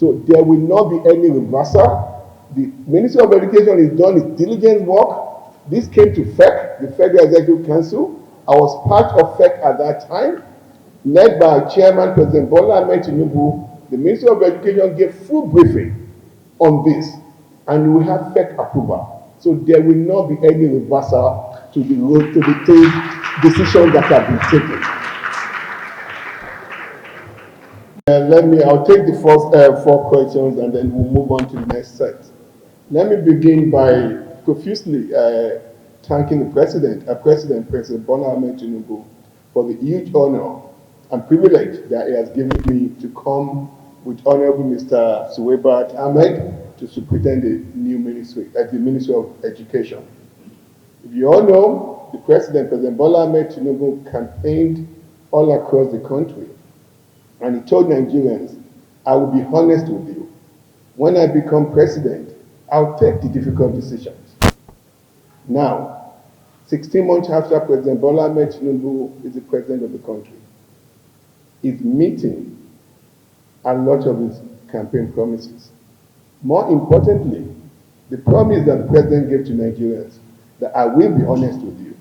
So there will not be any reversal. The Ministry of Education is done its diligent work. This came to FEC, the Federal Executive Council. I was part of FEC at that time, led by our chairman, President Bola Ahmed Tinubu. The Ministry of Education gave full briefing on this, and we have FEC approval. So there will not be any reversal to the decisions that have been taken. I'll take the first 4 questions and then we'll move on to the next set. Let me begin by profusely thanking the President Bola Ahmed Tinubu, for the huge honor and privilege that he has given me to come with Honorable Mr. Suwaibat Ahmed to superintend the new ministry, the Ministry of Education. If you all know, the President Bola Ahmed Tinubu campaigned all across the country, and he told Nigerians, I will be honest with you. When I become president, I'll take the difficult decisions. Now, 16 months after President Bola Ahmed Tinubu is the president of the country, he's meeting a lot of his campaign promises. More importantly, the promise that the president gave to Nigerians, that I will be honest with you,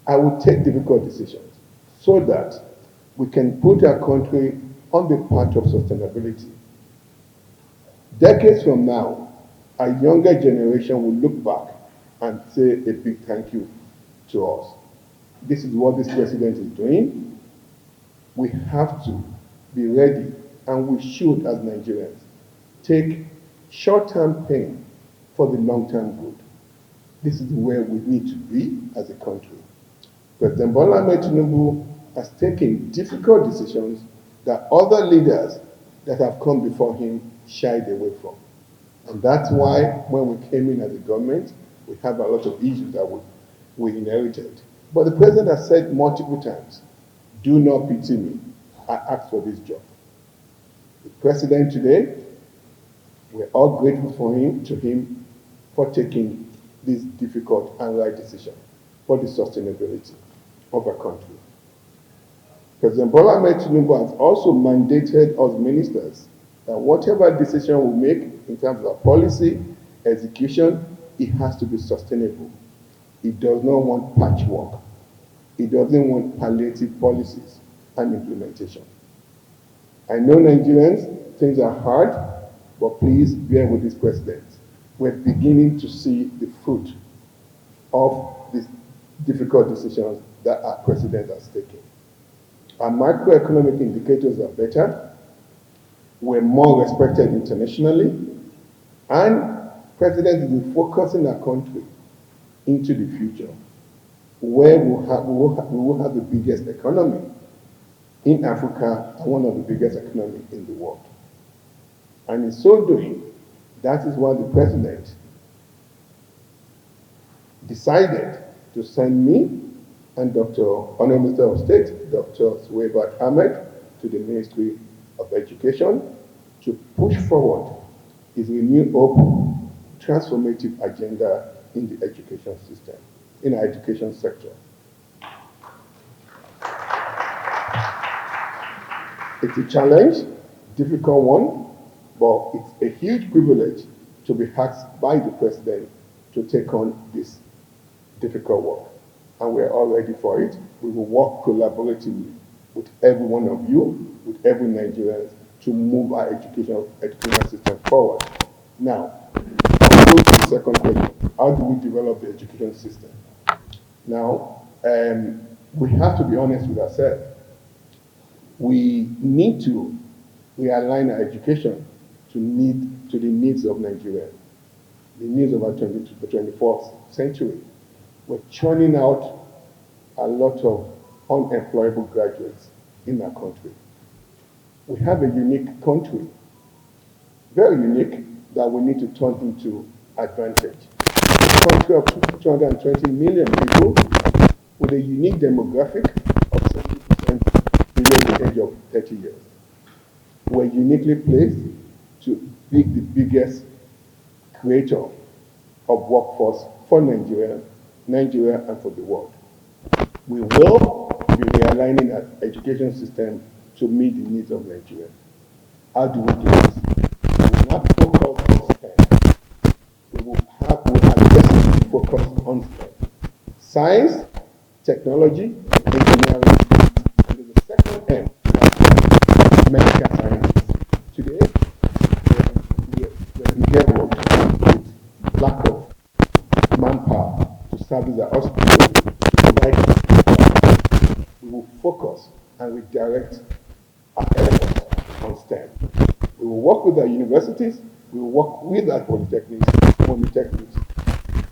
I will take difficult decisions so that we can put our country on the path of sustainability. Decades from now, a younger generation will look back and say a big thank you to us. This is what this president is doing. We have to be ready, and we should, as Nigerians, take short-term pain for the long-term good. This is where we need to be as a country. President Bola Ahmed Tinubu has taken difficult decisions that other leaders that have come before him shied away from. And that's why when we came in as a government, we have a lot of issues that we inherited. But the president has said multiple times, do not pity me. I asked for this job. The president today, we're all grateful to him for taking this difficult and right decision for the sustainability of our country. President Bola Ahmed Tinubu has also mandated us ministers that whatever decision we make in terms of policy, execution, it has to be sustainable. He does not want patchwork. He doesn't want palliative policies and implementation. I know Nigerians, things are hard, but please bear with this president. We're beginning to see the fruit of these difficult decisions that our president has taken. Our macroeconomic indicators are better. We're more respected internationally, and the president is focusing our country into the future, where we will have the biggest economy in Africa and one of the biggest economies in the world. And in so doing, that is why the president decided to send me and Honorable Minister of State, Dr. Suwaibat Ahmed, to the Ministry of Education to push forward his renewed open, transformative agenda in the education system, in our education sector. It's a challenge, difficult one, but it's a huge privilege to be asked by the president to take on this difficult work. And we're all ready for it. We will work collaboratively with every one of you, with every Nigerian, to move our education system forward. Now, I'll go to the second question. How do we develop the education system? Now, we have to be honest with ourselves. We need to realign our education to the needs of Nigeria, the needs of our 21st century. We're churning out a lot of unemployable graduates in our country. We have a unique country, very unique, that we need to turn into advantage. A country of 220 million people with a unique demographic of 70% below the age of 30 years. We're uniquely placed to be the biggest creator of workforce for Nigeria and for the world. We will be realigning our education system to meet the needs of Nigeria. How do we do this? Science, technology, engineering, and the second M, medical sciences. Today, we get with lack of manpower to service the hospital, we will focus and redirect our efforts on STEM. We will work with our universities, we will work with our polytechnics to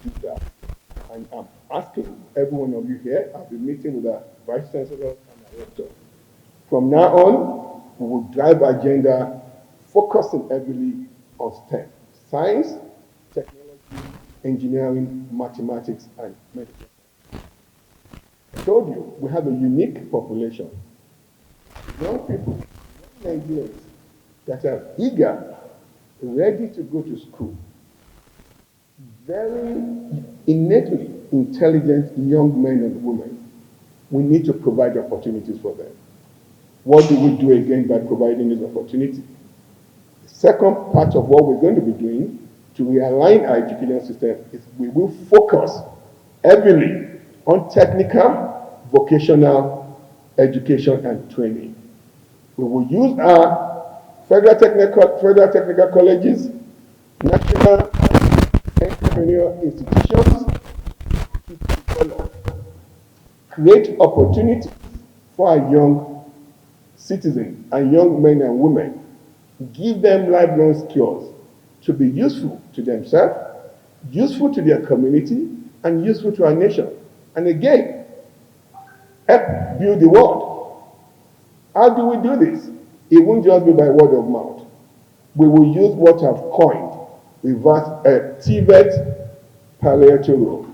do that. And I'm asking every one of you here, I'll be meeting with our Vice Chancellor and our Rector. From now on, we will drive our agenda focusing heavily on STEM, science, technology, engineering, mathematics, and medicine. I told you, we have a unique population. Young people, young Nigerians that are eager, ready to go to school, very innately intelligent young men and women. We need to provide opportunities for them. What do we do again by providing this opportunity? The second part of what we're going to be doing to realign our education system is we will focus heavily on technical, vocational education and training. We will use our federal technical colleges, national entrepreneurial institutions to develop, create opportunities for our young citizens and young men and women, give them lifelong skills to be useful to themselves, useful to their community, and useful to our nation. And again, help build the world. How do we do this? It won't just be by word of mouth. We will use what I've coined reverse civic parallel.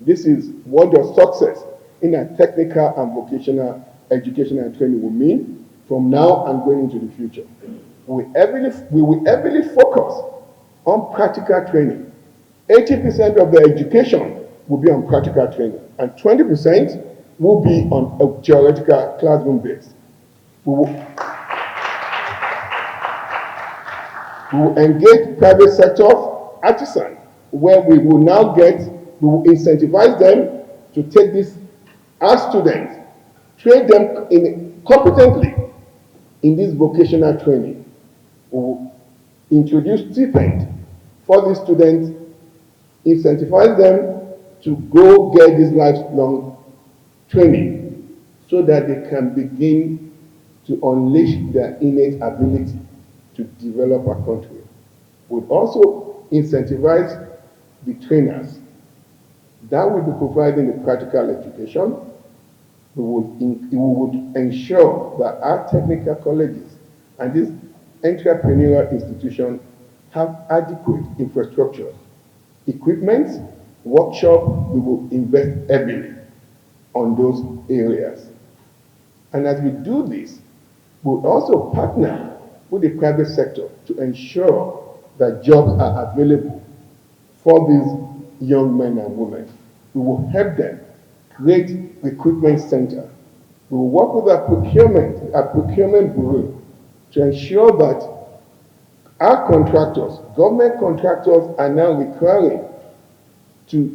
This is what does success in a technical and vocational education and training will mean from now and going into the future. We will heavily focus on practical training. 80% of the education will be on practical training, and 20% will be on a theoretical classroom based. We will engage private sector artisans, where we will incentivize them to take this as students, train them competently in this vocational training. We will introduce stipend for these students, incentivize them to go get this lifelong training so that they can begin to unleash their innate ability to develop our country. We'll also incentivize the trainers. That will be providing the practical education. We would ensure that our technical colleges and these entrepreneurial institutions have adequate infrastructure, equipment, workshop. We will invest heavily on those areas. And as we do this, we'll also partner with the private sector to ensure that jobs are available for these young men and women. We will help them create recruitment center. We will work with our procurement bureau to ensure that our contractors, government contractors, are now requiring to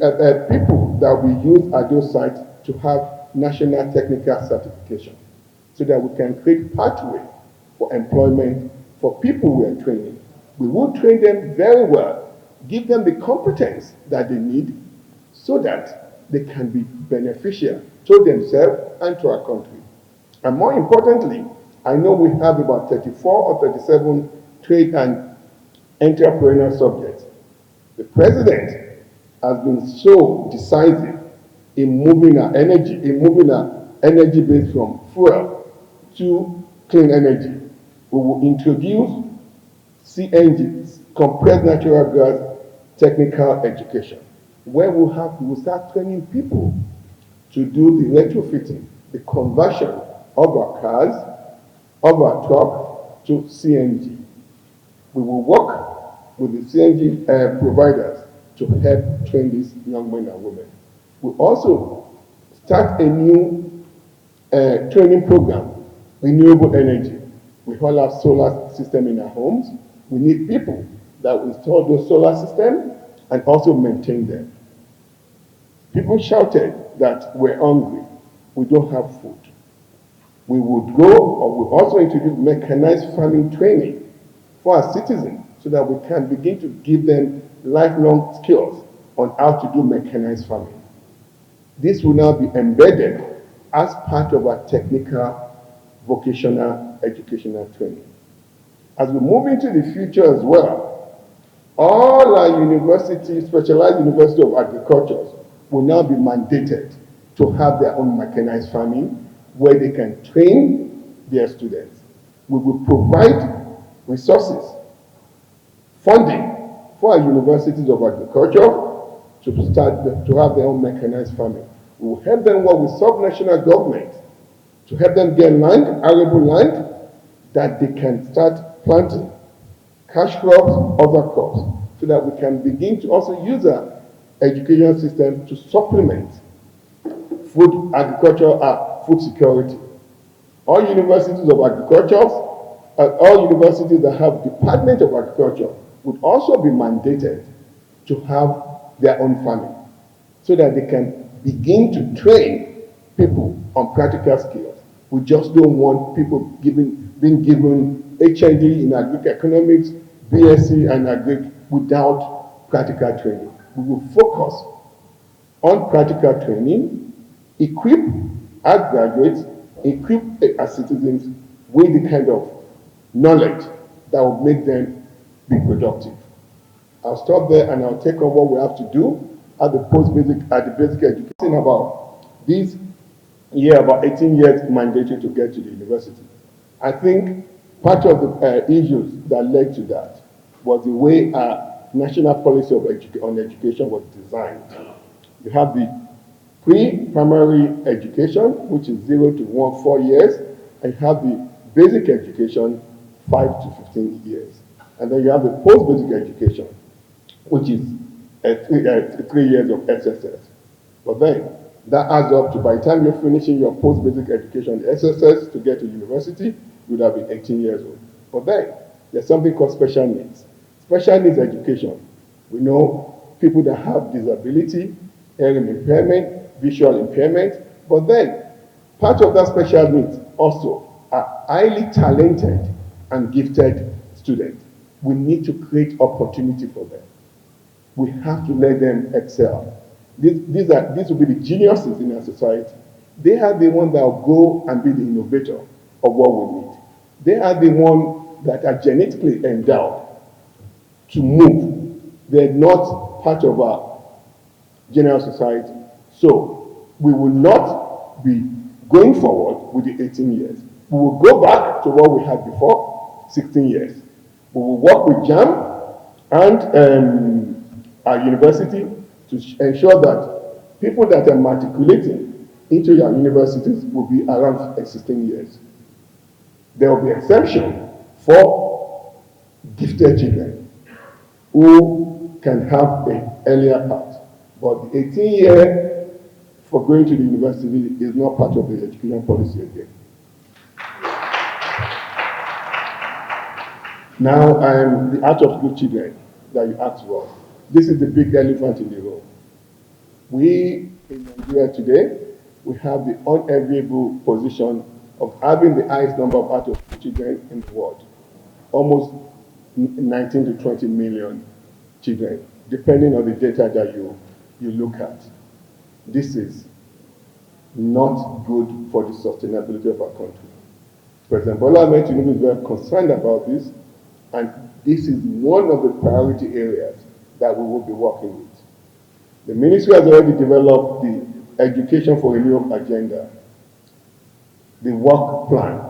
people that we use at those sites to have national technical certification, so that we can create pathway for employment for people we are training. We will train them very well, give them the competence that they need so that they can be beneficial to themselves and to our country. And more importantly, I know we have about 34 or 37 trade and entrepreneurial subjects. The president has been so decisive in moving our energy base from fuel to clean energy. We will introduce CNG, compressed natural gas technical education, where we will start training people to do the retrofitting, the conversion of our cars, of our truck to CNG. We will work with the CNG providers to help train these young men and women. We also start a new training program, renewable energy. We all have solar system in our homes. We need people that will install those solar systems and also maintain them. people shouted that we're hungry, we don't have food. We would go, or we also introduce mechanized farming training for our citizens so that we can begin to give them lifelong skills on how to do mechanized farming. This will now be embedded as part of our technical vocational educational training. As we move into the future as well, all our universities, specialized university of agriculture, will now be mandated to have their own mechanized farming where they can train their students. We will provide resources, funding for our universities of agriculture to have their own mechanized farming. We will help them work with sub-national governments to help them get land, arable land, that they can start planting cash crops, other crops, so that we can begin to also use our education system to supplement food agriculture, food security. All universities of agriculture, all universities that have Department of Agriculture would also be mandated to have their own farming so that they can begin to train people on practical skills. We just don't want people being given HND in agri-economics, BSc and agri without practical training. We will focus on practical training, equip our graduates, equip our citizens with the kind of knowledge that will make them be productive. I'll stop there and I'll take on what we have to do at the basic education about this year, about 18 years mandatory to get to the university. I think part of the issues that led to that was the way our national policy on education was designed. You have the pre-primary education, which is 0 to 4 years, and you have the basic education, 5 to 15 years. And then you have the post-basic education, which is 3 years of SSS. But then, that adds up to, by the time you're finishing your post-basic education, the SSS, to get to university, you would have been 18 years old. But then, there's something called special needs. Special needs education. We know people that have disability, hearing impairment, visual impairment, but then, part of that special needs also are highly talented and gifted students. We need to create opportunity for them. We have to let them excel. These will be the geniuses in our society. They are the ones that will go and be the innovator of what we need. They are the ones that are genetically endowed to move. They're not part of our general society. So we will not be going forward with the 18 years. We will go back to what we had before, 16 years. We will work with JAM and our university to ensure that people that are matriculating into our universities will be around 16 years. There will be exemption for gifted children who can have an earlier part. But the 18-year for going to the university is not part of the education policy again. Now, the out-of-school children that you asked for. This is the big elephant in the room. We, in Nigeria today, we have the unenviable position of having the highest number of out-of-school children in the world. Almost 19 to 20 million children, depending on the data that you look at. This is not good for the sustainability of our country. President Bola Ahmed Tinubu is very concerned about this, and this is one of the priority areas that we will be working with. The ministry has already developed the Education for Renewal agenda, the work plan,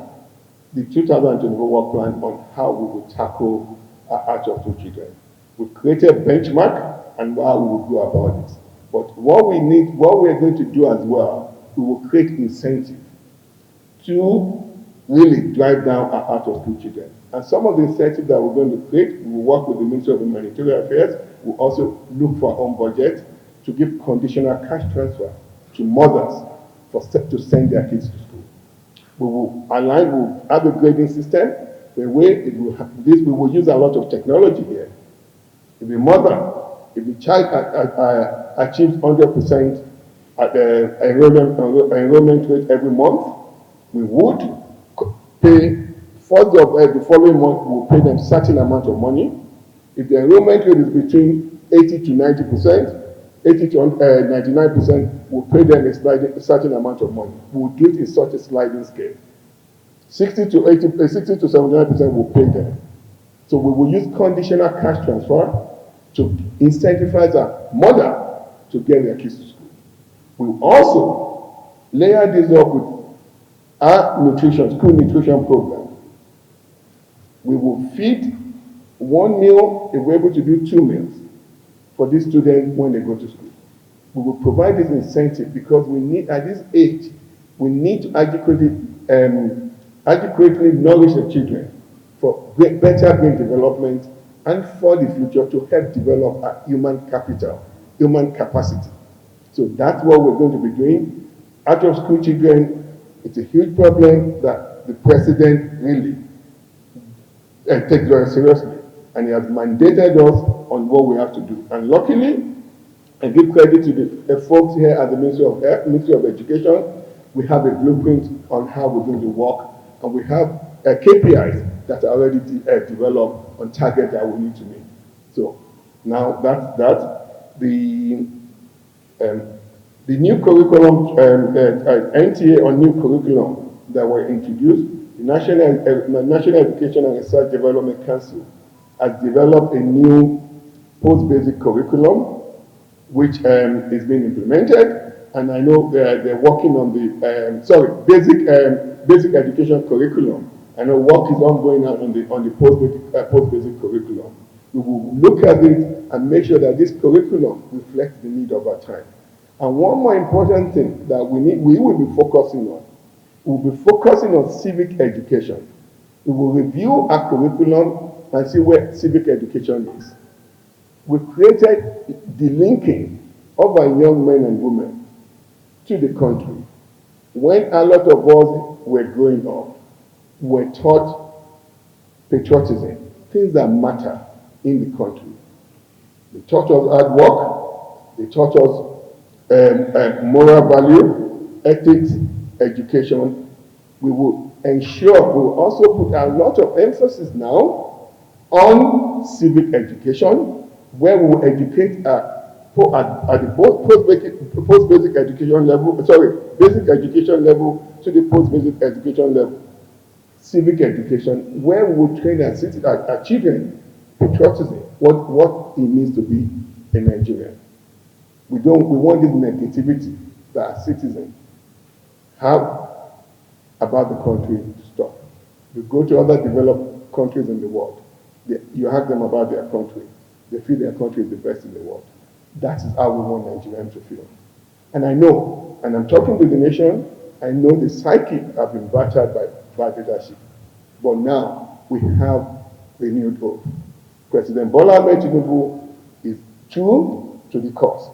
the 2024 work plan on how we will tackle our out-of-school children. We've created a benchmark and how we will go about it. But what we're going to do as well, we will create incentive to really drive down our out-of-school children. And some of the incentives that we're going to create, we will work with the Ministry of Humanitarian Affairs. We'll also look for our own budget to give conditional cash transfer to mothers to send their kids to school. We will have a grading system, the way we will use a lot of technology here. If a child achieves 100% at the enrollment rate every month. We would pay, first of the following month, we'll pay them certain amount of money. If the enrollment rate is between 80 to 90%, 80 to 99%, we'll pay them a certain amount of money. We'll do it in such a sliding scale. 60 to 79% we'll pay them. So we will use conditional cash transfer to incentivize a mother to get their kids to school. We'll also layer this up with our school nutrition program. We will feed one meal if we're able to do 2 meals for these students when they go to school. We will provide this incentive because we need, at this age, we need to adequately nourish the children for better brain development and for the future to help develop our human capital, human capacity. So that's what we're going to be doing. Out of school children, it's a huge problem that the president really takes very seriously. And he has mandated us on what we have to do. And luckily, I give credit to the folks here at the Ministry of Education. We have a blueprint on how we're going to work, and we have KPIs that are already developed on target that we need to meet. So now that's that. The new curriculum, NTA on new curriculum that were introduced, the National Education and Research Development Council has developed a new post-basic curriculum, which is being implemented, and I know they're working on the basic education curriculum. I know work is ongoing on the post-basic curriculum. We will look at it and make sure that this curriculum reflects the need of our time. And one more important thing that we will be focusing on, we'll be focusing on civic education. We will review our curriculum and see where civic education is. We created the linking of our young men and women to the country. When a lot of us were growing up, we were taught patriotism, things that matter in the country. They taught us hard work, they taught us moral value, ethics, education. We will ensure, we will also put a lot of emphasis now on civic education, where we will educate at the post-basic education level, basic education level to the post-basic education level. Civic education, where we will train our children patriotism, what it means to be a Nigerian. We want this negativity that our citizens have about the country to stop. You go to other developed countries in the world, you ask them about their country, they feel their country is the best in the world. That is how we want Nigerians to feel. And I know, and I'm talking to the nation, I know the psyche have been battered by leadership. But now we have renewed hope. President Bola Ahmed Tinubu is true to the cause.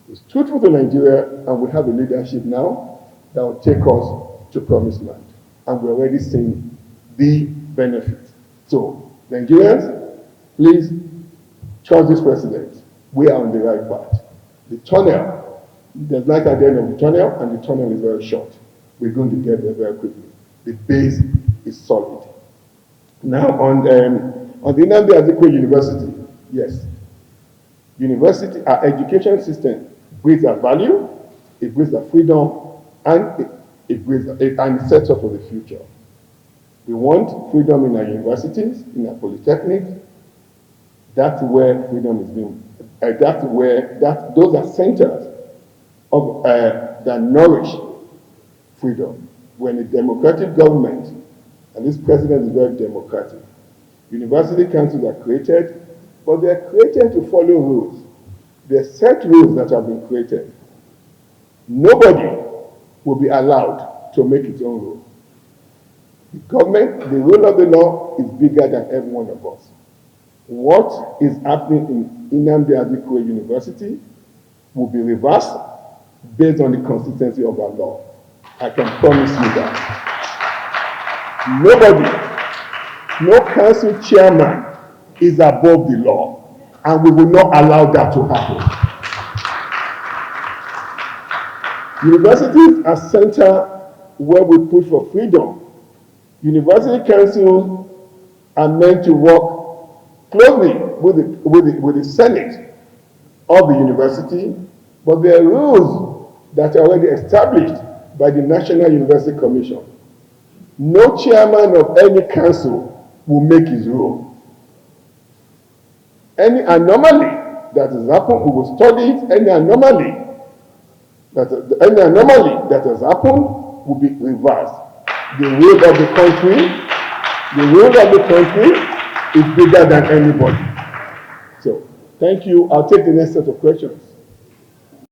He's truthful to Nigeria, and we have a leadership now that will take us to promised land. And we're already seeing the benefits. So, Nigerians, please trust this president. We are on the right path. The tunnel, there's light at the end of the tunnel, and the tunnel is very short. We're going to get there very quickly. The base is solid. Now, on the Nnamdi Azikiwe University, yes. University, our education system breeds our value, it breeds our freedom, and it sets us for the future. We want freedom in our universities, in our polytechnics. That's where freedom is being. Those are centers of that nourish freedom. When a democratic government, and this president is very democratic, university councils are created, but they are created to follow rules. There are set rules that have been created. Nobody will be allowed to make its own rule. The government, the rule of the law is bigger than every one of us. What is happening in Nnamdi Azikiwe University will be reversed based on the consistency of our law. I can promise you that. Nobody, no council chairman is above the law, and we will not allow that to happen. Universities are center where we push for freedom. University councils are meant to work closely with the Senate of the university, but there are rules that are already established by the National University Commission. No chairman of any council will make his rule. Any anomaly that has happened, we will study it. Any anomaly that has happened will be reversed. The will of the country is bigger than anybody. So, thank you. I'll take the next set of questions.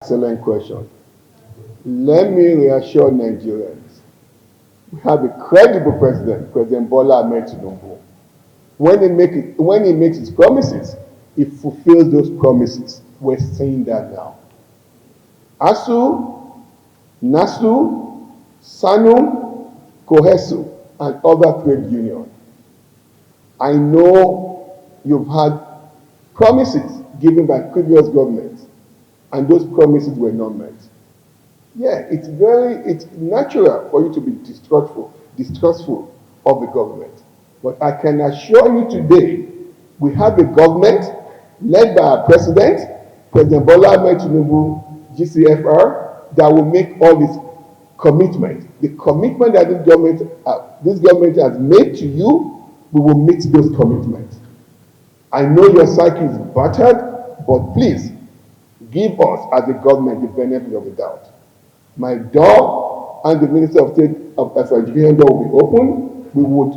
Excellent question. Let me reassure Nigerians. We have a credible president, President Bola Ahmed Tinubu. When he makes his promises, he fulfills those promises. We're seeing that now. ASU, NASU, SANU, COHESU, and other trade unions. I know you've had promises given by previous governments, and those promises were not met. Yeah, it's natural for you to be distrustful of the government. But I can assure you today, we have a government led by our president, President Bola Ahmed Tinubu, GCFR, that will make all this commitment. The commitment that this government has made to you, we will meet those commitments. I know your psyche is battered, but please give us as a government the benefit of the doubt. My door and the Minister of State of Education door will be open. We would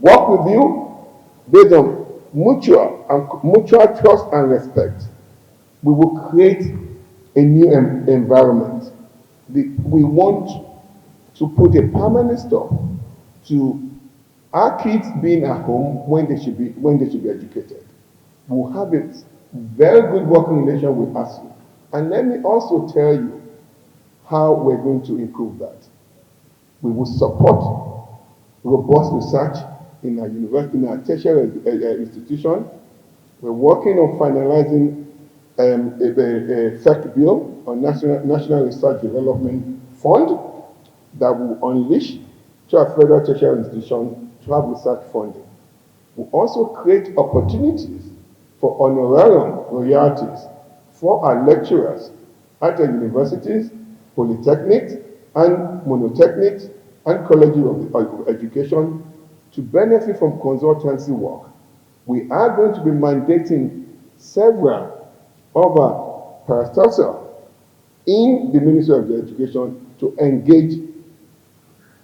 work with you based on mutual trust and respect. We will create a new environment. We want to put a permanent stop to our kids being at home when they should be educated. We'll have a very good working relation with ASU. And let me also tell you how we're going to improve that. We will support robust research in our university, in our tertiary institution. We're working on finalizing a FEC bill on National Research Development Fund that will unleash to our federal tertiary institution to have research funding. We'll also create opportunities for honorarium royalties for our lecturers at the universities, polytechnics, and monotechnics, and colleges of education to benefit from consultancy work. We are going to be mandating several other parastatals in the Ministry of Education to engage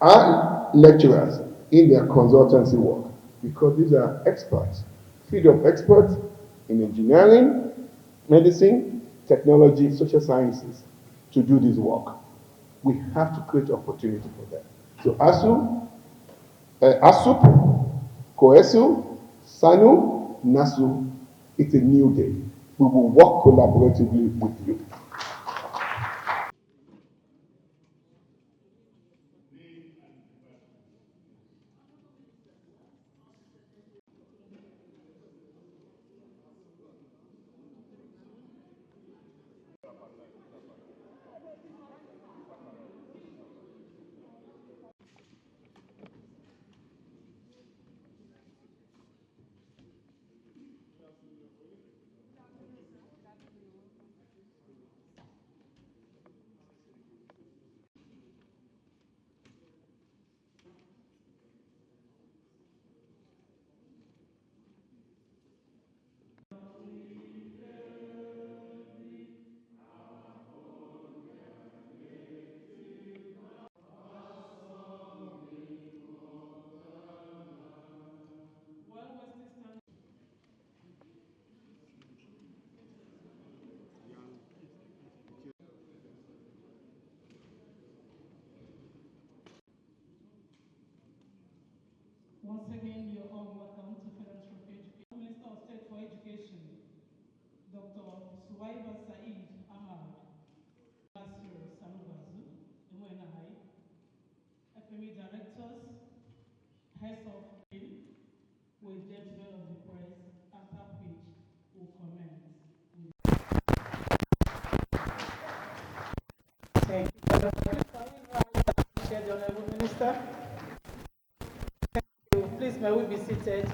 our lecturers in their consultancy work because these are experts, field of experts in engineering, medicine, technology, social sciences to do this work. We have to create opportunity for them. So ASUP, COESU, SANU, NASU, it's a new day. We will work collaboratively with you. Once again, you're all welcome to Philanthropy Education. Minister of State for Education, Dr. Suwaiba Said Ahmad, Nasir Sanubazu, Emwenahai, FME directors, heads of with gentlemen of the press, after which we'll comment. Thank you. Appreciate the Honorable Minister. Please, may we be seated.